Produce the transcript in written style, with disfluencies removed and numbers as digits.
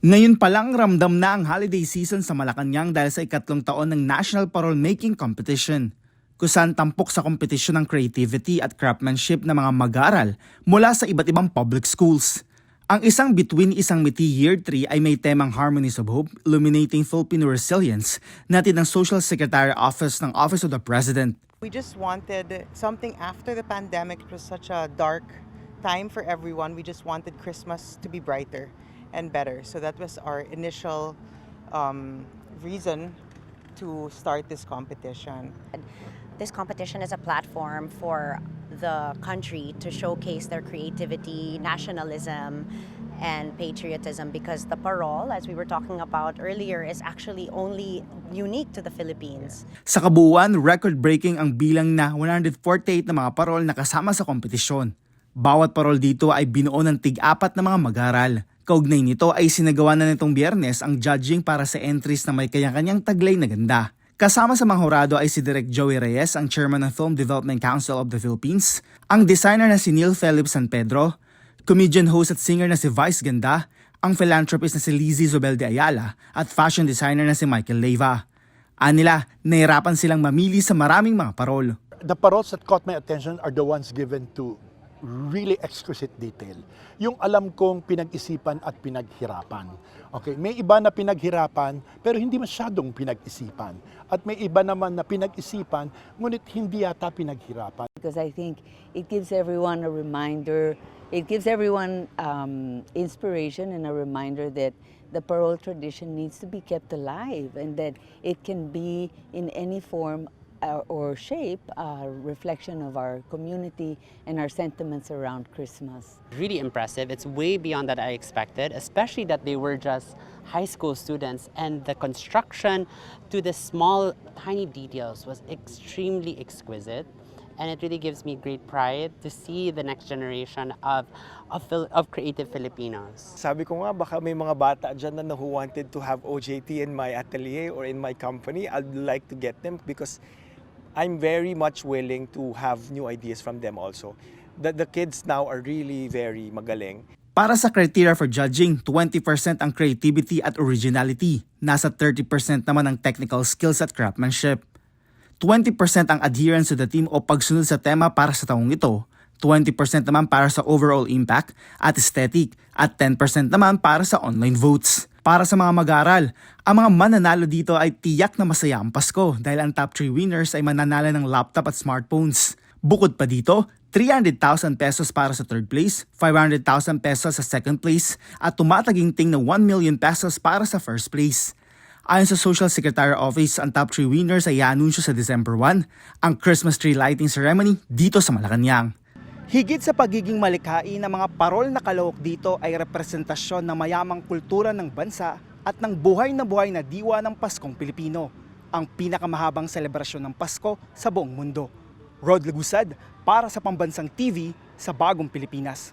Ngayon pa lang ramdam na ang holiday season sa Malacanang dahil sa ikatlong taon ng National Parol Making Competition, kung saan tampok sa kompetisyon ng creativity at craftsmanship ng mga mag-aaral mula sa iba't ibang public schools. Ang isang Between Isang Ngiti Year 3 ay may temang Harmonies of Hope, Illuminating Filipino Resilience, natin ng Social Secretary Office ng Office of the President. We just wanted something after the pandemic. It was such a dark time for everyone. We just wanted Christmas to be brighter and better. So that was our initial reason to start this competition. This competition is a platform for the country to showcase their creativity, nationalism, and patriotism, because the parol, as we were talking about earlier, is actually only unique to the Philippines. Sa kabuuan, record-breaking ang bilang na 148 na mga parol na kasama sa kompetisyon. Bawat parol dito ay binuo ng tig-4 na mga mag-aaral. Kaugnay nito ay sinagawa na nitong Biyernes ang judging para sa entries na may kanya-kanyang taglay na ganda. Kasama sa mga hurado ay si Direk Joey Reyes, ang chairman ng Film Development Council of the Philippines, ang designer na si Neil Felipe San Pedro, comedian host at singer na si Vice Ganda, ang philanthropist na si Lizzie Zobel de Ayala, at fashion designer na si Michael Leyva. Anila, nahirapan silang mamili sa maraming mga parol. The paroles that caught my attention are the ones given to really exquisite detail. Yung alam kong pinag-isipan at pinaghirapan. Okay, may iba na pinaghirapan pero hindi masyadong pinag-isipan. At may iba naman na pinag-isipan ngunit hindi yata pinaghirapan. Because I think it gives everyone a reminder, it gives everyone inspiration and a reminder that the parol tradition needs to be kept alive and that it can be in any form or shape a reflection of our community and our sentiments around Christmas. Really impressive. It's way beyond that I expected, especially that they were just high school students, and the construction to the small, tiny details was extremely exquisite. And it really gives me great pride to see the next generation of creative Filipinos. Sabi ko nga, baka may mga bata dyan na who wanted to have OJT in my atelier or in my company. I'd like to get them because I'm very much willing to have new ideas from them also. The kids now are really very magaling. Para sa criteria for judging, 20% ang creativity at originality. Nasa 30% naman ang technical skills at craftsmanship. 20% ang adherence to the theme o pagsunod sa tema para sa taong ito. 20% naman para sa overall impact at aesthetic. At 10% naman para sa online votes. Para sa mga mag-aaral, ang mga mananalo dito ay tiyak na masaya ang Pasko dahil ang top 3 winners ay mananalo ng laptop at smartphones. Bukod pa dito, 300,000 pesos para sa third place, 500,000 pesos sa second place, at tumataginting na 1 million pesos para sa first place. Ayon sa Social Secretary Office, ang top 3 winners ay i-anunsyo sa December 1, ang Christmas tree lighting ceremony dito sa Malacanang. Higit sa pagiging malikhain ng mga parol na kalawok dito ay representasyon ng mayamang kultura ng bansa at ng buhay na diwa ng Paskong Pilipino, ang pinakamahabang selebrasyon ng Pasko sa buong mundo. Rod Lagusad para sa Pambansang TV sa Bagong Pilipinas.